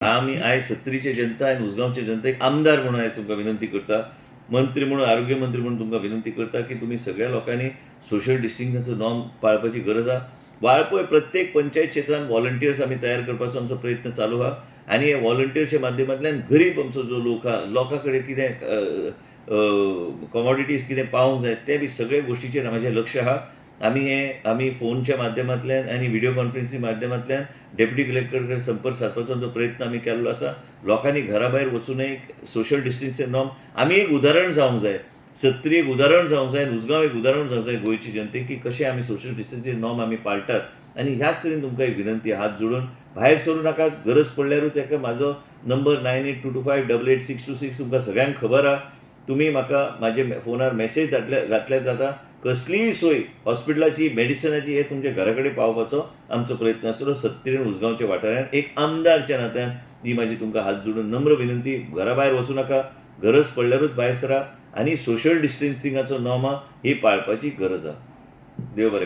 आम्ही आय सत्तरीचे जनता आनी उसगांवचे जनतेक आमदार म्हणून आयज तुमकां विनंती करता, मंत्री म्हणून, आरोग्य मंत्री म्हणून तुमकां विनंती करता की तुम्ही सगळ्या लोकांनी सोशल डिस्टन्सिंगाचो नॉर्म पाळपाची गरज आहा. वाळपय प्रत्येक पंचायत क्षेत्रांत व्हॉलंटियर्स आमी तयार करपाचो आमचो प्रयत्न चालू आहा आनी हे व्हॉलंटियर्सच्या माध्यमांतल्यान गरीब आमचो जो लोक आहा, लोकां कडेन कितें कमोडिटीज कितें पावंक जाय ते बी सगळे गोश्टीचेर म्हाजें लक्ष आहा. आमी फोनच्या माध्यमांतल्यान आनी व्हिडिओ कॉन्फरन्सिंग माध्यमांतल्यान डेप्युटी कलेक्टर कडेन संपर्क सादपाचो जो प्रयत्न आमी केल्लो आसा. लोकांनी घरा भायर वचूनय सोशल डिस्टन्सिंग नॉर्म आमी एक उदाहरण जावंक जाय, सत्तरी एक उदाहरण जावंक जाय, उसगांव एक उदाहरण जावंक जाय गोंयची जनतेक की कशें आमी सोशल डिस्टन्सिंग नॉर्म आमी पाळटात आनी ह्याच तरेन तुमकां एक विनंती हात जोडून भायर सरूं नाकात. गरज पडल्यारूच एका म्हाजो नंबर 9822588626 तुमकां सगळ्यांक खबर आहा. तुम्ही म्हाका म्हाजे फोनार मेसेज घातल्यार जाता. कसलीय सोय हॉस्पिटलाची, मेडिसिनाची हे तुमच्या घरा कडेन पावपाचो आमचो प्रयत्न आसतलो. सत्तरी आनी उसगांवच्या वाठारांत एक आमदारच्या नात्यान ही म्हाजी तुमकां हात जोडून नम्र विनंती. घरा भायर वचूं नाका, गरज पडल्यारूच भायर सरा आनी सोशल डिस्टन्सिंगाचो नॉर्म आहा ही पाळपाची गरज आहा. देव बरें